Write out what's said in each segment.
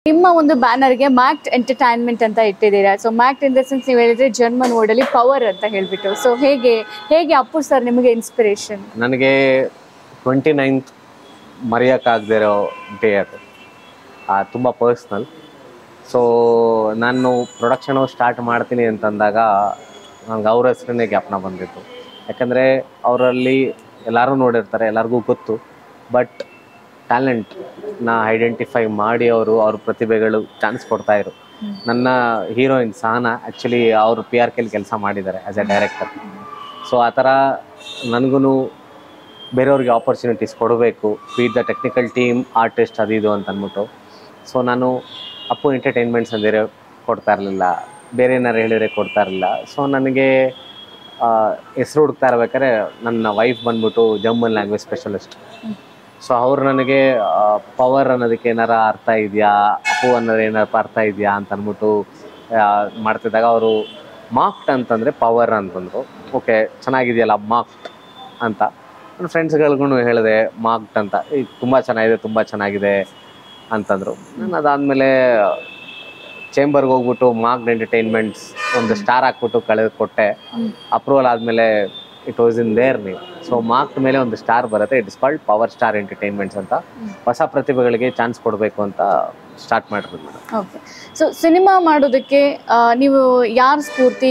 ನಿಮ್ಮ ಒಂದು ಬ್ಯಾನರ್ಗೆ ಮ್ಯಾಕ್ಟ್ ಎಂಟರ್ಟೈನ್ಮೆಂಟ್ ಅಂತ ಇಟ್ಟಿದ್ದೀರಾ. ಸೊ ಮ್ಯಾಕ್ಟ್ ಇನ್ ದ ಸೆನ್ಸ್ ನೀವು ಹೇಳಿದ್ರೆ ಜರ್ಮನ್ ವರ್ಡಲ್ಲಿ ಪವರ್ ಅಂತ ಹೇಳ್ಬಿಟ್ಟು. ಸೊ ಹೇಗೆ ಹೇಗೆ ಅಪ್ಪು ಸರ್ ನಿಮಗೆ ಇನ್ಸ್ಪಿರೇಷನ್? ನನಗೆ 29th ಮರೆಯೋಕ್ಕಾಗದೇ ಇರೋ ಡೇ ಅದು. ತುಂಬ ಪರ್ಸ್ನಲ್. ಸೊ ನಾನು ಪ್ರೊಡಕ್ಷನು ಸ್ಟಾರ್ಟ್ ಮಾಡ್ತೀನಿ ಅಂತಂದಾಗ ನಂಗೆ ಅವ್ರ ಹೆಸರನ್ನೇ ಜ್ಞಾಪನ ಬಂದಿತ್ತು. ಯಾಕಂದರೆ ಅವರಲ್ಲಿ ಎಲ್ಲರೂ ನೋಡಿರ್ತಾರೆ, ಎಲ್ಲರಿಗೂ ಗೊತ್ತು. ಬಟ್ ಟ್ಯಾಲೆಂಟ್ನ ಐಡೆಂಟಿಫೈ ಮಾಡಿ ಅವ್ರ ಪ್ರತಿಭೆಗಳು ಚಾನ್ಸ್ ಕೊಡ್ತಾಯಿದ್ರು. ನನ್ನ ಹೀರೋಯಿನ್ ಸಹನಾ ಆ್ಯಕ್ಚುಲಿ ಅವರು PRK ಕೆಲಸ ಮಾಡಿದ್ದಾರೆ ಆ್ಯಸ್ ಎ ಡೈರೆಕ್ಟರ್. ಸೊ ಆ ಥರ ನನಗೂ ಬೇರೆಯವ್ರಿಗೆ ಆಪರ್ಚುನಿಟೀಸ್ ಕೊಡಬೇಕು, with the technical team, artist ಅದು ಇದು ಅಂತ ಅಂದ್ಬಿಟ್ಟು. ಸೊ ನಾನು ಅಪ್ಪು ಎಂಟರ್ಟೈನ್ಮೆಂಟ್ಸ್ ಅಂದಿರೋ ಕೊಡ್ತಾ ಇರಲಿಲ್ಲ, ಬೇರೆ ಏನಾರು ಹೇಳಿದರೆ ಕೊಡ್ತಾ ಇರಲಿಲ್ಲ. ಸೊ ನನಗೆ ಹೆಸರು ಹುಡುಕ್ತಾ ಇರ್ಬೇಕಾದ್ರೆ ನನ್ನ ವೈಫ್ ಬಂದ್ಬಿಟ್ಟು ಜರ್ಮನ್ ಲ್ಯಾಂಗ್ವೇಜ್ ಸ್ಪೆಷಲಿಸ್ಟ್. ಸೊ ಅವ್ರು ನನಗೆ ಪವರ್ ಅನ್ನೋದಕ್ಕೆ ಏನಾರ ಅರ್ಥ ಇದೆಯಾ, ಅಪ್ಪು ಅನ್ನೋದು ಏನಾರ ಅರ್ಥ ಇದೆಯಾ ಅಂತ ಅಂದ್ಬಿಟ್ಟು ಮಾಡ್ತಿದ್ದಾಗ ಅವರು ಮಾಕ್ಟ್ ಅಂತಂದರೆ ಪವರ್ ಅಂತಂದರು. ಓಕೆ ಚೆನ್ನಾಗಿದೆಯಲ್ಲ ಮಾಕ್ಟ್ ಅಂತ ನನ್ನ ಫ್ರೆಂಡ್ಸ್ಗಳಿಗೂ ಹೇಳಿದೆ ಮಾಕ್ಟ್ ಅಂತ. ಈಗ ತುಂಬ ಚೆನ್ನಾಗಿದೆ, ತುಂಬ ಚೆನ್ನಾಗಿದೆ ಅಂತಂದರು. ನಾನು ಅದಾದಮೇಲೆ ಚೇಂಬರ್ಗೆ ಹೋಗ್ಬಿಟ್ಟು ಮಾರ್ಕ್ಡ್ ಎಂಟರ್ಟೈನ್ಮೆಂಟ್ಸ್ ಒಂದು ಸ್ಟಾರ್ ಹಾಕ್ಬಿಟ್ಟು ಕೊಟ್ಟೆ. ಅಪ್ರೂವಲ್ ಆದಮೇಲೆ it was in their name. So marked ಮೇಲೆ ಒಂದು ಸ್ಟಾರ್ ಬರುತ್ತೆ, it is called power star entertainments ಅಂತ. ಹೊಸ ಪ್ರತಿಭೆಗಳಿಗೆ ಚಾನ್ಸ್ ಕೊಡಬೇಕು ಅಂತ ಸ್ಟಾರ್ಟ್ ಮಾಡಿರೋದು ಮೇಡಮ್. ಓಕೆ. ಸೊ ಸಿನಿಮಾ ಮಾಡೋದಕ್ಕೆ ನೀವು ಯಾರ ಸ್ಫೂರ್ತಿ,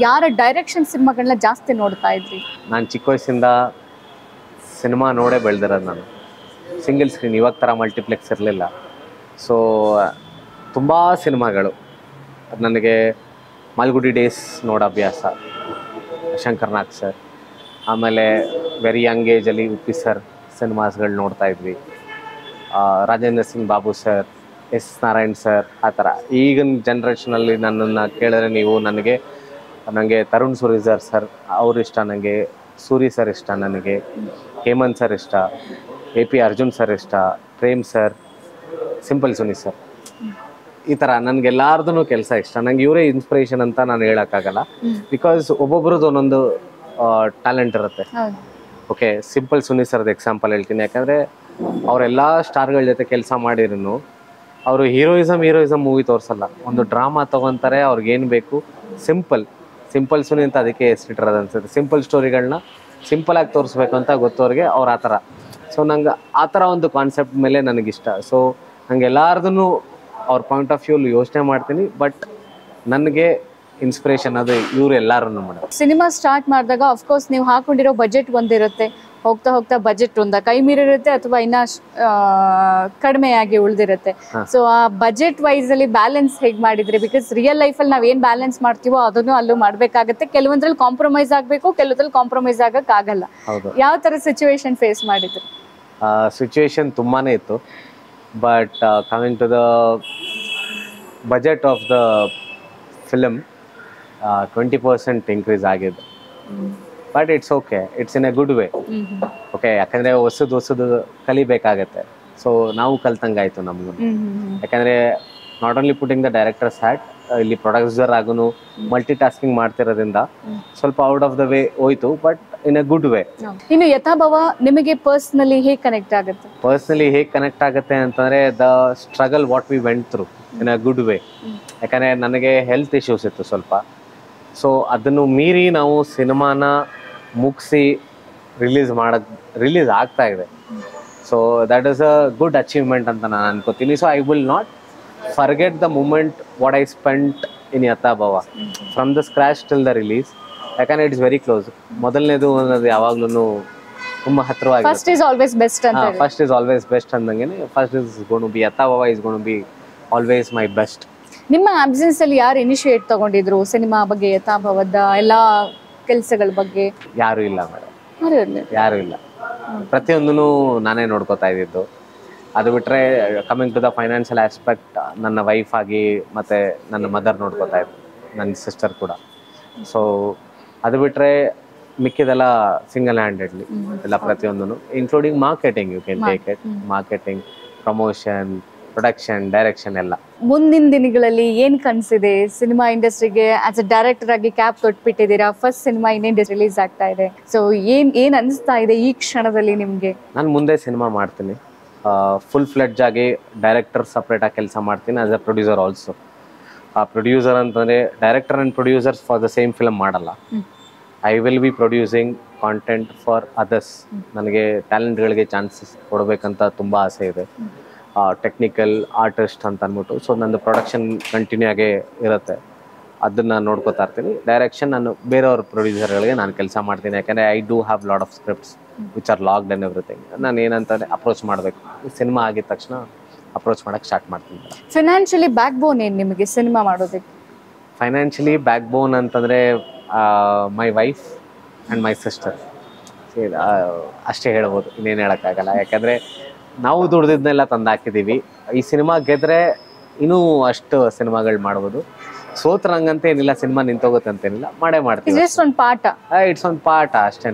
ಯಾರ ಡೈರೆಕ್ಷನ್ ಸಿನಿಮಾಗಳನ್ನ ಜಾಸ್ತಿ ನೋಡ್ತಾ ಇದ್ರಿ? ನಾನು ಚಿಕ್ಕ ವಯಸ್ಸಿಂದ ಸಿನಿಮಾ ನೋಡೇ ಬೆಳೆದಿರೋದು. ನಾನು ಸಿಂಗಲ್ ಸ್ಕ್ರೀನ್, ಇವಾಗ ಥರ ಮಲ್ಟಿಪ್ಲೆಕ್ಸ್ ಇರಲಿಲ್ಲ. ಸೊ ತುಂಬ ಸಿನಿಮಾಗಳು ನನಗೆ ಮಾಲ್ಗುಡಿ ಡೇಸ್ ನೋಡೋ ಅಭ್ಯಾಸ, ಶಂಕರ್ ನಾಗ್ ಸರ್. ಆಮೇಲೆ ವೆರಿ ಯಂಗ್ ಏಜಲ್ಲಿ ಉಪ್ಪಿ ಸರ್ ಸಿನಿಮಾಸ್ಗಳು ನೋಡ್ತಾ ಇದ್ವಿ. Rajendra Singh Babu sir, S Narayan sir, ಆ ಥರ. ಈಗಿನ ಜನ್ರೇಷನಲ್ಲಿ ನನ್ನನ್ನು ಕೇಳಿದ್ರೆ ನೀವು ನನಗೆ ತರುಣ್ ಸುರಿಜರ್ ಸರ್ ಅವರು ಇಷ್ಟ, ನನಗೆ ಸೂರಿ ಸರ್ ಇಷ್ಟ, ನನಗೆ ಹೇಮಂತ್ ಸರ್ ಇಷ್ಟ, AP ಅರ್ಜುನ್ ಸರ್ ಇಷ್ಟ, Prem sir, simple Suni sir. ಈ ಥರ ನನಗೆಲ್ಲಾರ್ದು ಕೆಲಸ ಇಷ್ಟ. ನಂಗೆ ಇವರೇ ಇನ್ಸ್ಪಿರೇಷನ್ ಅಂತ ನಾನು ಹೇಳೋಕ್ಕಾಗಲ್ಲ, ಬಿಕಾಸ್ ಒಬ್ಬೊಬ್ರದ್ದು ಒಂದೊಂದು ಟ್ಯಾಲೆಂಟ್ ಇರುತ್ತೆ. ಓಕೆ, ಸಿಂಪಲ್ ಸುನಿ ಸರ್ದು ಎಕ್ಸಾಂಪಲ್ ಹೇಳ್ತೀನಿ. ಯಾಕಂದರೆ ಅವರೆಲ್ಲ ಸ್ಟಾರ್ಗಳ ಜೊತೆ ಕೆಲಸ ಮಾಡಿರೂ ಅವರು ಹೀರೋಯಿಸಮ್ ಮೂವಿ ತೋರಿಸಲ್ಲ, ಒಂದು ಡ್ರಾಮಾ ತೊಗೊತಾರೆ. ಅವ್ರಿಗೇನು ಬೇಕು ಸಿಂಪಲ್ ಸುನಿ ಅಂತ ಅದಕ್ಕೆ ಹೆಸರಿಟ್ಟಿರೋದು ಅನ್ಸುತ್ತೆ. ಸಿಂಪಲ್ ಸ್ಟೋರಿಗಳನ್ನ ಸಿಂಪಲಾಗಿ ತೋರಿಸ್ಬೇಕು ಅಂತ ಗೊತ್ತವ್ರಿಗೆ ಅವ್ರು ಆ ಥರ. ಸೊ ನಂಗೆ ಆ ಥರ ಒಂದು ಕಾನ್ಸೆಪ್ಟ್ ಮೇಲೆ ನನಗಿಷ್ಟ. ಸೊ ನಂಗೆ ಎಲ್ಲಾರ್ದು ಅವ್ರ ಪಾಯಿಂಟ್ ಆಫ್ ವ್ಯೂಲಿ ಯೋಚನೆ ಮಾಡ್ತೀನಿ. ಬಟ್ ನನಗೆ ಇನ್ಸ್ಪಿರೇಷನ್ ಅದು ಇವರು ಎಲ್ಲರೂ ಮೇಡಮ್. ಸಿನಿಮಾ ಸ್ಟಾರ್ಟ್ ಮಾಡಿದಾಗ ಅಫ್ಕೋರ್ಸ್ ನೀವು ಹಾಕೊಂಡಿರೋ ಬಜೆಟ್ ಒಂದಿರುತ್ತೆ, ಹೋಗ್ತಾ ಹೋಗ್ತಾ ಬಜೆಟ್ ಕೈ ಮೀರಿರುತ್ತೆ ಅಥವಾ ಇನ್ನ ಕಡಿಮೆಯಾಗಿ ಉಳಿದಿರುತ್ತೆ. ಸೊ ಆ ಬಜೆಟ್ ವೈಸ್ ಅಲ್ಲಿ ಬ್ಯಾಲೆನ್ಸ್ ಹೇಗೆ ಮಾಡಿದ್ರಿ? ಬಿಕಾಸ್ ರಿಯಲ್ ಲೈಫಲ್ಲಿ ನಾವ್ ಏನ್ ಬ್ಯಾಲೆನ್ಸ್ ಮಾಡ್ತೀವೋ ಅದನ್ನು ಅಲ್ಲೂ ಮಾಡ್ಬೇಕಾಗತ್ತೆ. ಕೆಲವೊಂದ್ರಲ್ಲಿ ಕಾಂಪ್ರಮೈಸ್ ಆಗ್ಬೇಕು, ಕೆಲವೊಂದ್ರಲ್ಲಿ ಕಾಂಪ್ರಮೈಸ್ ಆಗಕ್ ಆಗಲ್ಲ. ಯಾವ ತರ ಸಿಚುವೇಶನ್ ಫೇಸ್ ಮಾಡಿದ್ರಿ? ಸಿಚುವೇಶನ್ ತುಂಬಾನೇ ಇತ್ತು. But coming to the budget of the film 20% increase ಆಗಿದೆ. But it's okay, it's in a good way. Okay, ಯಾಕಂದರೆ ಹೊಸದು ಕಲಿಬೇಕಾಗತ್ತೆ. ಸೊ ನಾವು ಕಲ್ತಂಗಾಯ್ತು ನಮಗೂ. ಯಾಕಂದರೆ not only putting the directors hat, ಇಲ್ಲಿ ಪ್ರೊಡ್ಯೂಸರ್ ಆಗೂ ಮಲ್ಟಿ ಟಾಸ್ಕಿಂಗ್ ಮಾಡ್ತಿರೋದ್ರಿಂದ ಸ್ವಲ್ಪ ಔಟ್ ಆಫ್ ದ ವೇ ಹೋಯ್ತು, but in a good way. ಇನ್ನು ಯಥಾಭವ ನಿಮಗೆ ಪರ್ಸ್ನಲಿ ಹೇಗೆ ಕನೆಕ್ಟ್ ಆಗುತ್ತೆ ಅಂತಂದರೆ the struggle what we went through in a good way. ಯಾಕಂದರೆ ನನಗೆ ಹೆಲ್ತ್ ಇಶ್ಯೂಸ್ ಇತ್ತು ಸ್ವಲ್ಪ. ಸೊ ಅದನ್ನು ಮೀರಿ ನಾವು ಸಿನಿಮಾನ ಮುಗಿಸಿ ರಿಲೀಸ್ ಆಗ್ತಾ ಇದೆ. So that is a good achievement ಅಂತ ನಾನು ಅನ್ಕೋತೀನಿ. So I will not forget the moment what I spent in Yathabhava from the scratch till the release. ಯಾಕಂದ್ರೆ ಇಟ್ ಇಸ್ ವೆರಿ ಕ್ಲೋಸ್. ಮೊದಲನೇದು ಅನ್ನೋದು ಯಾವಾಗ್ಲೂ ತುಂಬಾ ಹತ್ತಿರವಾಗಿ. ಫಸ್ಟ್ ಇಸ್ ಆಲ್ವೇಸ್ ಬೆಸ್ಟ್ ಅಂದಂಗೆ first is gonna be Yathabhava is gonna be always my best. ನಿಮ್ಮ absence ಅಲ್ಲಿ ಯಾರು ಇನಿಷಿಯೇಟ್ ತಗೊಂಡಿದ್ರು ಸಿನಿಮಾ ಬಗ್ಗೆ, ಯಥಾಭವದ ಎಲ್ಲಾ ಕೆಲಸಗಳ ಬಗ್ಗೆ? ಯಾರು ಇಲ್ಲ ಮೇಡಮ್, ಯಾರು ಇಲ್ಲ. ಪ್ರತಿಯೊಂದೂ ನಾನೇ ನೋಡ್ಕೋತಾ ಇದ್ದಿದ್ದು. ಅದು ಬಿಟ್ಟರೆ coming to the financial aspect ನನ್ನ ವೈಫ್ ಆಗಿ ಮತ್ತು ನನ್ನ ಮದರ್ ನೋಡ್ಕೋತಾ ಇದ್ರು, ನನ್ನ ಸಿಸ್ಟರ್ ಕೂಡ. ಸೊ ಅದು ಬಿಟ್ಟರೆ ಮಿಕ್ಕಿದೆಲ್ಲ ಸಿಂಗಲ್ ಹ್ಯಾಂಡೆಡ್ಲಿ ಎಲ್ಲ ಪ್ರತಿಯೊಂದೂ, including marketing. You can take it, marketing, promotion, production, direction ಎಲ್ಲ. ಮುಂದಿನ ದಿನಗಳಲ್ಲಿ ಏನ್ ಕನ್ಸಿದೆ ಸಿನಿಮಾ ಇಂಡಸ್ಟ್ರಿಗೆ? ಆಸ್ ಅ ಡೈರೆಕ್ಟರ್ ಆಗಿ ಕ್ಯಾಪ್ ತೊಟ್ಬಿಟ್ಟಿದ್ದೀರಾ, ಫಸ್ಟ್ ಸಿನಿಮಾ ಇನ್ನೇನು ರಿಲೀಸ್ ಆಗ್ತಾ ಇದೆ. ಸೊ ಏನ್ ಅನಿಸ್ತಾ ಇದೆ ಈ ಕ್ಷಣದಲ್ಲಿ ನಿಮ್ಗೆ? ನಾನು ಮುಂದೆ ಸಿನಿಮಾ ಮಾಡ್ತೀನಿ. ಫುಲ್ ಫ್ಲೆಡ್ಜ್ ಆಗಿ ಡೈರೆಕ್ಟರ್ ಸಪ್ರೇಟಾಗಿ ಕೆಲಸ ಮಾಡ್ತೀನಿ ಆಸ್ ಎ ಪ್ರೊಡ್ಯೂಸರ್ ಆಲ್ಸೋ. ಆ ಪ್ರೊಡ್ಯೂಸರ್ ಅಂತಂದರೆ director and producers for the same film ಮಾಡಲ್ಲ. I will be producing content for others. ನನಗೆ ಟ್ಯಾಲೆಂಟ್ಗಳಿಗೆ ಚಾನ್ಸಸ್ ಕೊಡಬೇಕಂತ ತುಂಬ ಆಸೆ ಇದೆ. ಟೆಕ್ನಿಕಲ್ ಆರ್ಟಿಸ್ಟ್ ಅಂತ ಅಂದ್ಬಿಟ್ಟು. ಸೊ ನಂದು ಪ್ರೊಡಕ್ಷನ್ ಕಂಟಿನ್ಯೂ ಆಗೇ ಇರುತ್ತೆ, ಅದನ್ನು ನೋಡ್ಕೋತಾ ಇರ್ತೀನಿ. ಡೈರೆಕ್ಷನ್ ನಾನು ಬೇರೆಯವ್ರ ಪ್ರೊಡ್ಯೂಸರ್ಗಳಿಗೆ ನಾನು ಕೆಲಸ ಮಾಡ್ತೀನಿ, ಯಾಕಂದರೆ I do have lot of scripts which are locked and everything. ನಾನು ಏನಂತಾನೆ ಅಪ್ರೋಚ್ ಮಾಡಬೇಕು, ಸಿನಿಮಾ ಆಗಿದ ತಕ್ಷಣ ಅಪ್ರೋಚ್ ಮಾಡೋಕ್ಕೆ ಸ್ಟಾರ್ಟ್ ಮಾಡ್ತೀನಿ. ಫಿನಾನ್ಷಿಯಲಿ ಬ್ಯಾಕ್ ಬೋನ್ ಏನು ನಿಮಗೆ ಸಿನಿಮಾ ಮಾಡೋದಕ್ಕೆ? ಫೈನಾನ್ಷಿಯಲಿ ಬ್ಯಾಕ್ ಬೋನ್ ಅಂತಂದರೆ my wife and my sister. ಅಷ್ಟೇ ಹೇಳ್ಬೋದು, ಇನ್ನೇನು ಹೇಳೋಕ್ಕಾಗಲ್ಲ. ಯಾಕಂದರೆ ನಾವು ದುಡ್ದಿದ್ದನ್ನೆಲ್ಲ ತಂದು ಹಾಕಿದ್ದೀವಿ. ಈ ಸಿನಿಮಾ ಗೆದ್ರೆ ಇನ್ನೂ ಅಷ್ಟು ಸಿನಿಮಾಗಳು ಮಾಡ್ಬೋದು. ಸೋತ್ರಂಗಂತ ಏನಿಲ್ಲ, ಸಿನಿಮಾ ನಿಂತೋಗುತ್ತೆ ಅಂತೇನಿಲ್ಲ, ಮಾಡೇ ಮಾಡ್ತೀವಿ. ಇಟ್ಸ್ ಒಂದು ಪಾಠ ಅಷ್ಟೇ.